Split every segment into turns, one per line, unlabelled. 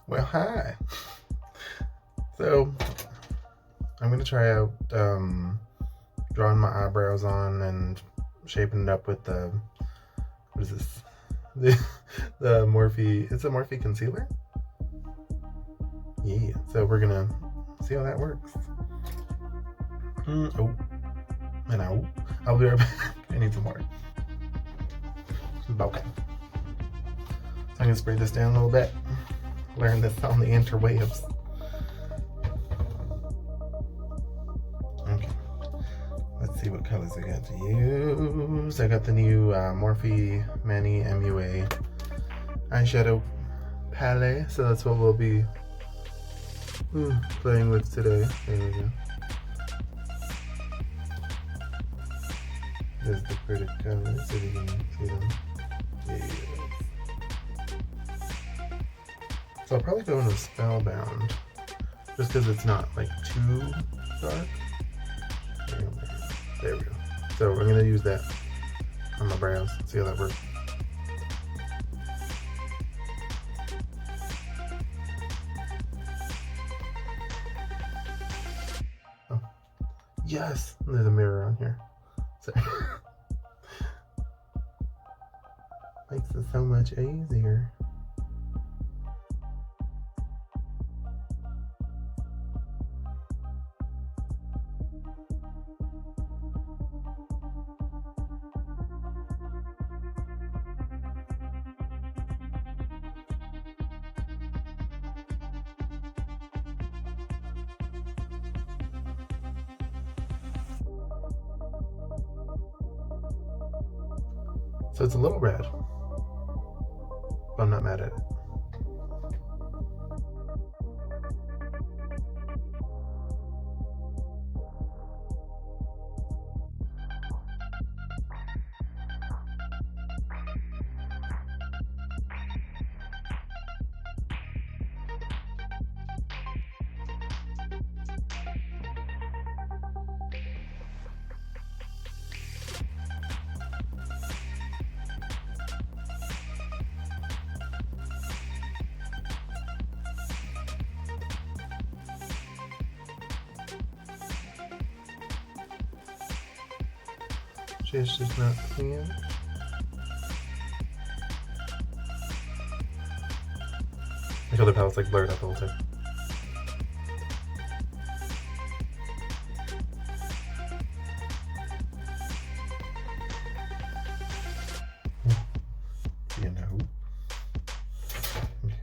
Well, hi. So, I'm gonna try out drawing my eyebrows on and shaping it up with the, what is this? The Morphe, it's a Morphe concealer? Yeah, so we're gonna see how that works. Oh, and I'll be right back. I need some more. Okay. So I'm gonna spray this down a little bit. Learn this on the interwebs. Okay. Let's see what colors I got to use. I got the new Morphe Manny MUA eyeshadow palette, so that's what we'll be playing with today. There we go. There's the pretty colors, so you can see them. Yeah. So I'll probably go into Spellbound, just because it's not like too dark. There we go. So we're gonna use that on my brows. See how that works. Oh, yes. There's a mirror on here. So makes it so much easier. So it's a little red, but I'm not mad at it. She's just not clean. My color palette's like blurred out the whole time. You know. Okay.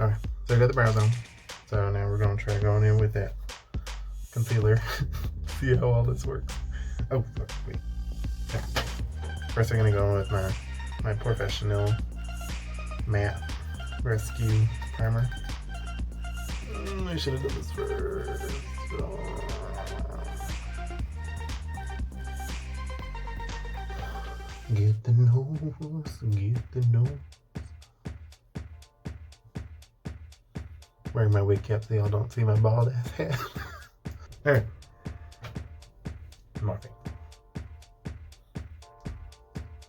Alright, so I got the brows on. So now we're gonna try going in with that concealer. See how all this works. Oh, wait. Okay. First I'm gonna go in with my professional matte rescue primer. I should have done this first. Get the nose, get the nose. Wearing my wig cap so y'all don't see my bald ass head. Alright. Morphe.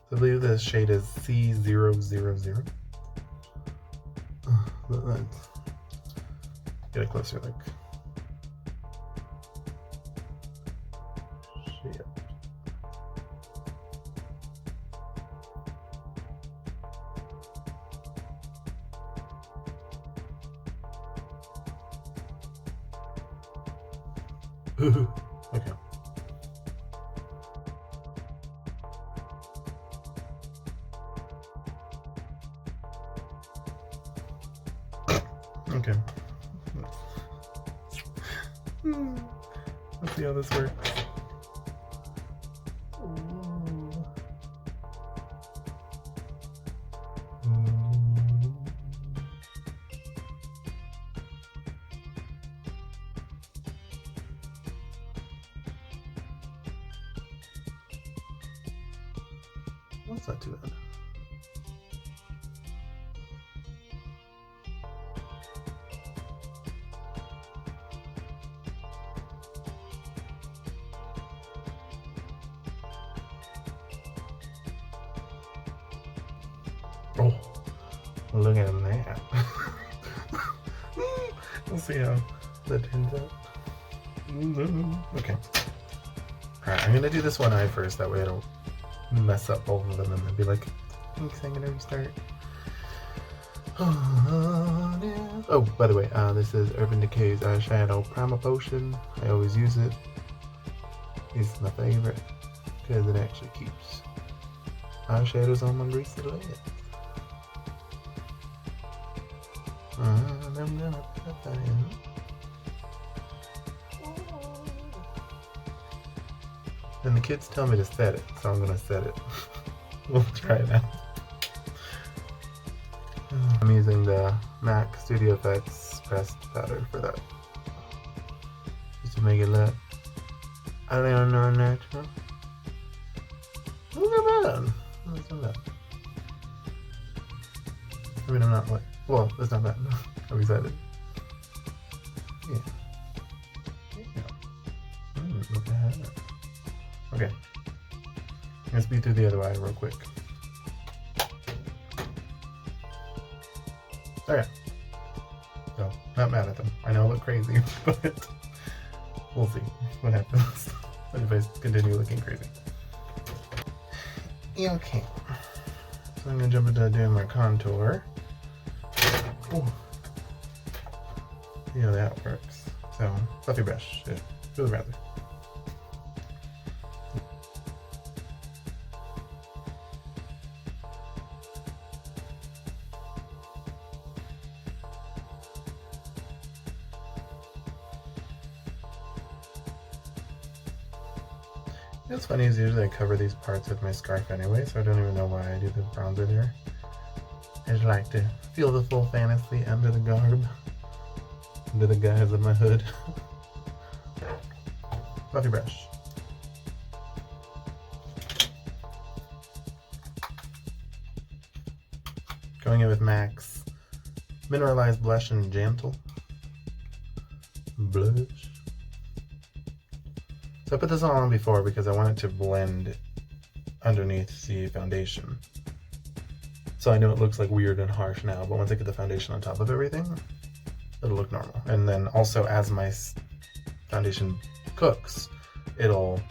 So I believe the shade is C000. But let's get a closer look. Shit. Okay. Okay. Let's see how this works. That's not too bad. Oh, Look at that. We'll see how that turns out. Okay. Alright, I'm gonna do this one eye first, that way I don't mess up both of them and then be like, thanks, I'm gonna restart. Oh, by the way, this is Urban Decay's eyeshadow primer potion. I always use it. It's my favorite because it actually keeps eyeshadows on my greasy lid. And I'm gonna put that in. And the kids tell me to set it, so I'm gonna set it. We'll try it out. I'm using the MAC Studio Effects pressed powder for that. Just to make it look a little more natural. Look at that! That's not bad. I mean, I'm not like, well, that's not bad. I'm excited. Yeah. Look at that. Okay. I'm gonna speed through the other eye real quick. Okay. So, not mad at them. I know I look crazy, but we'll see what happens if I continue looking crazy. Okay. So I'm gonna jump into doing my contour. Ooh. See how that works. So, fluffy brush. Yeah, really rather. What's funny is usually I cover these parts with my scarf anyway, so I don't even know why I do the bronzer there. I just like to feel the full fantasy under the garb, under the guise of my hood. Fluffy brush. Going in with MAC's Mineralized Blush and Gentle Blush. So I put this on before because I want it to blend underneath the foundation. So I know it looks like weird and harsh now, but once I get the foundation on top of everything, it'll look normal. And then also as my foundation cooks, it'll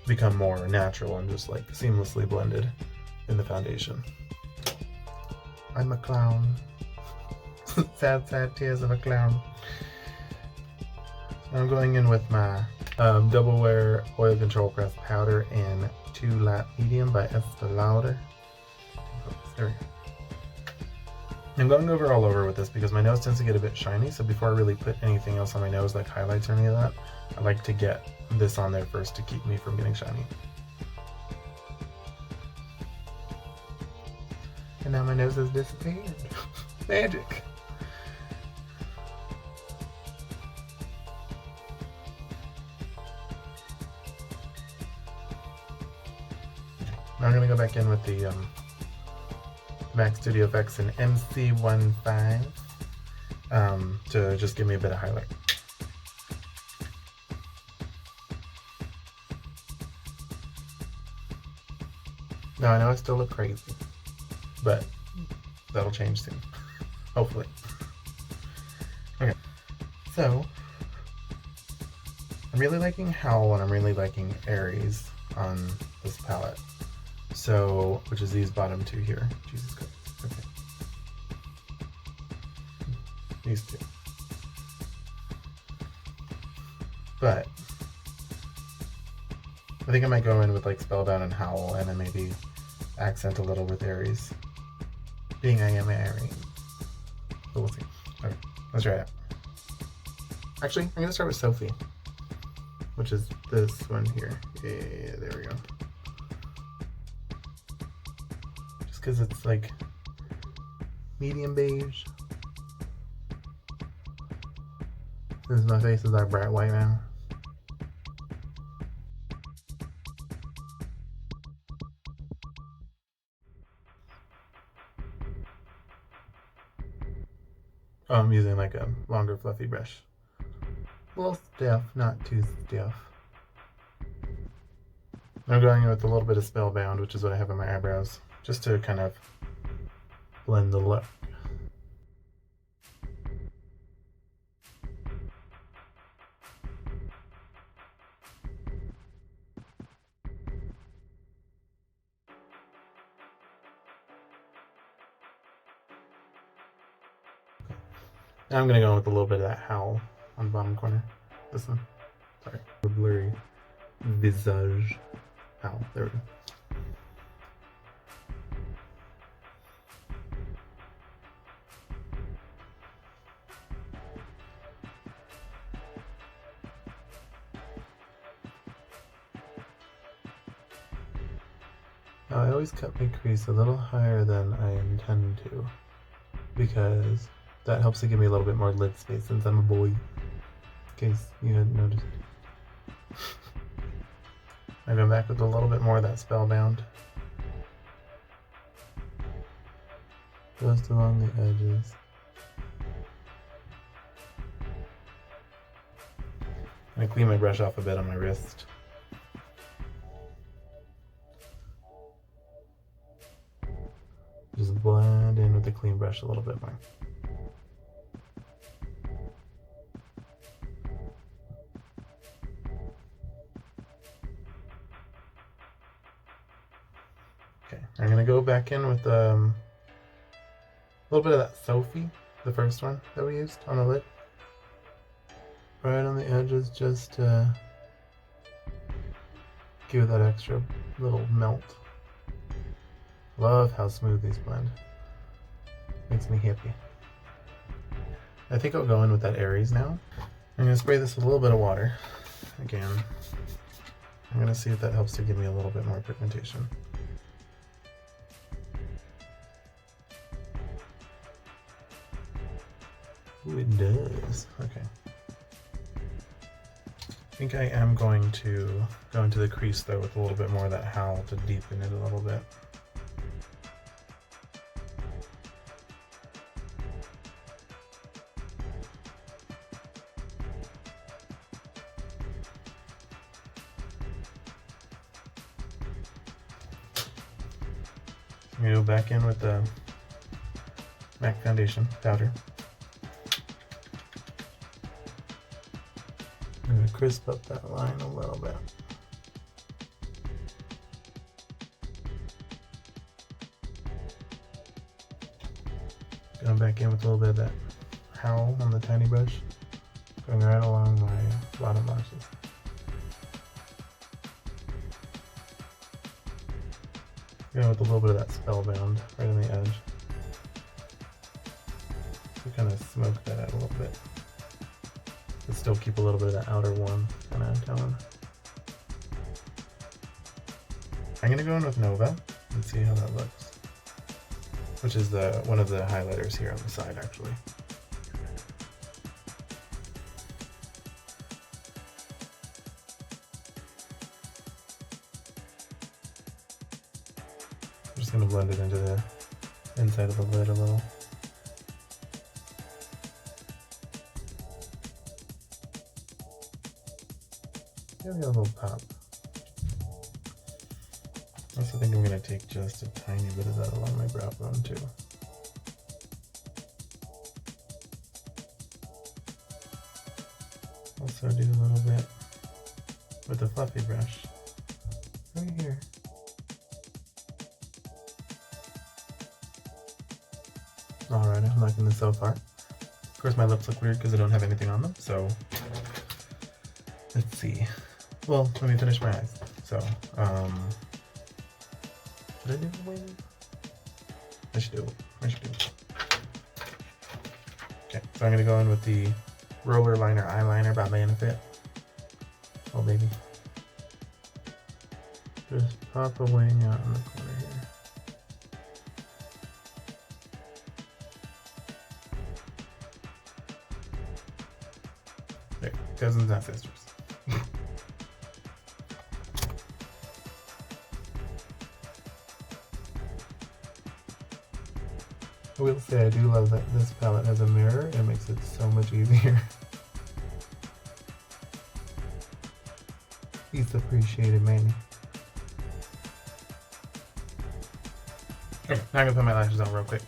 become more natural and just like seamlessly blended in the foundation. I'm a clown. Sad, sad tears of a clown. I'm going in with my Double Wear Oil Control Pressed Powder in 2 Light Medium by Estee Lauder. There we go. I'm going over all over with this because my nose tends to get a bit shiny, so before I really put anything else on my nose, like highlights or any of that, I like to get this on there first to keep me from getting shiny. And now my nose has disappeared. Magic! Now I'm going to go back in with the MAC Studio Effects in MC15 to just give me a bit of highlight. Now I know I still look crazy, but that'll change soon, hopefully. Okay, so I'm really liking Howl and I'm really liking Aries on this palette. So, which is these bottom two here. Jesus Christ. Okay. These two. But I think I might go in with like Spellbound and Howl and then maybe accent a little with Aries. Being I am Aries. But we'll see. Okay, let's try it out. Actually, I'm gonna start with Sophie, which is this one here. Yeah, there we go. Because it's like medium beige. Since my face is like bright white now. Oh, I'm using like a longer fluffy brush. A little stiff, not too stiff. I'm going in with a little bit of Spellbound, which is what I have on my eyebrows, just to kind of blend the look. Now I'm going to go in with a little bit of that howl on the bottom corner. This one. Sorry. The blurry visage howl. There we go. Now I always cut my crease a little higher than I intend to, because that helps to give me a little bit more lid space since I'm a boy, in case you hadn't noticed. I go back with a little bit more of that Spellbound. Just along the edges. I clean my brush off a bit on my wrist. Just blend in with the clean brush a little bit more. Okay, I'm gonna go back in with a little bit of that Sophie, the first one that we used on the lid. Right on the edges, just to give it that extra little melt. Love how smooth these blend. Makes me happy. I think I'll go in with that Aries now. I'm gonna spray this with a little bit of water. Again, I'm gonna see if that helps to give me a little bit more pigmentation. Ooh, it does. Okay. I think I am going to go into the crease though with a little bit more of that howl to deepen it a little bit. I'm going to go back in with the MAC foundation powder. I'm going to crisp up that line a little bit. Going back in with a little bit of that howl on the tiny brush, going right along my bottom lashes. Going with a little bit of that Spellbound right on the edge. So kind of smoke that out a little bit. But still keep a little bit of that outer warm kind of tone. I'm going to go in with Nova and see how that looks. Which is one of the highlighters here on the side actually. I'm just going to blend it into the inside of the lid a little. Give me a little pop. I also think I'm going to take just a tiny bit of that along my brow bone too. Also do a little bit with the fluffy brush right here. Alright, I'm liking this so far. Of course my lips look weird because I don't have anything on them, so let's see. Well, let me finish my eyes. So, should I do the wing? I should do it. Okay, so I'm going to go in with the Roller Liner Eyeliner by Benefit. Oh, baby. Just pop a wing out in the corner here. There, cousins and sisters. I will say I do love that this palette has a mirror. It makes it so much easier. He's appreciated, Manny. Okay, now I'm gonna put my lashes on real quick.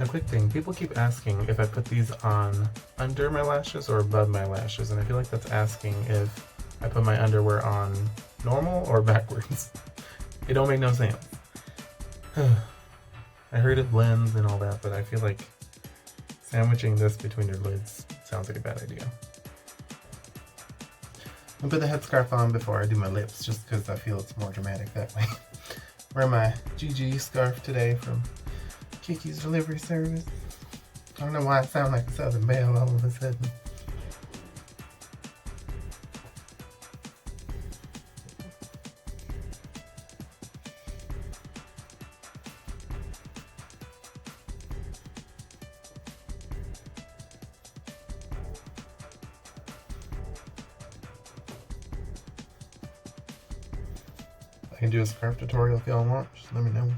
A quick thing, people keep asking if I put these on under my lashes or above my lashes, and I feel like that's asking if I put my underwear on normal or backwards. It don't make no sense. I heard it blends and all that, but I feel like sandwiching this between your lids sounds like a bad idea. I'll put the headscarf on before I do my lips, just because I feel it's more dramatic that way. Wear my GG scarf today from Kiki's delivery service. I don't know why I sound like a Southern Belle all of a sudden. I can do a scarf tutorial if y'all want. Just let me know.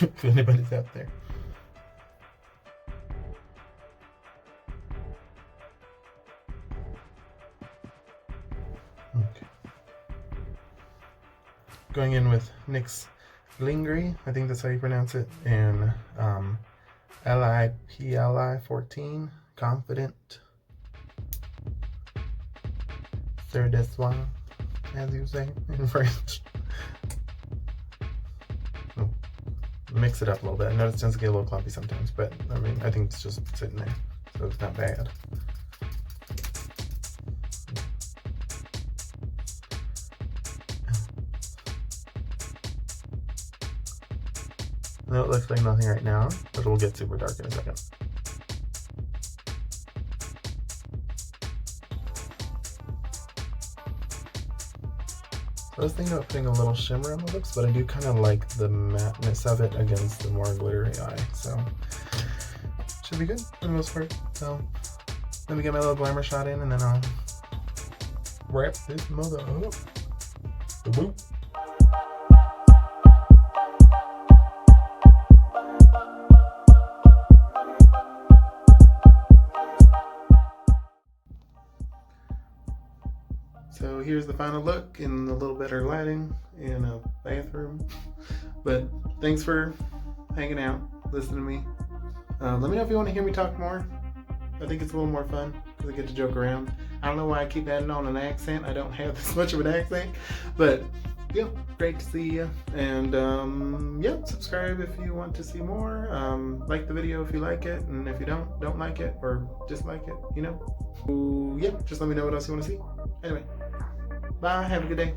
If anybody's out there. Okay. Going in with NYX Lingri, I think that's how you pronounce it, and LIPLI 14, Confident. Sur des soins, as you say in French. Oh. Mix it up a little bit. I notice it tends to get a little clumpy sometimes, but I mean, I think it's just sitting there, so it's not bad. No, it looks like nothing right now, but it will get super dark in a second. I was thinking about putting a little shimmer on the lips, but I do kind of like the matteness of it against the more glittery eye, so should be good for the most part. So let me get my little glamour shot in, and then I'll wrap this mother up. Boop. So here's the final look in a little better lighting in a bathroom. But thanks for hanging out, listening to me. Let me know if you want to hear me talk more. I think it's a little more fun because I get to joke around. I don't know why I keep adding on an accent. I don't have this much of an accent. But yeah, great to see you. And yeah, subscribe if you want to see more. Like the video if you like it. And if you don't like it or dislike it, you know. Yeah, just let me know what else you want to see. Anyway. Bye. Have a good day.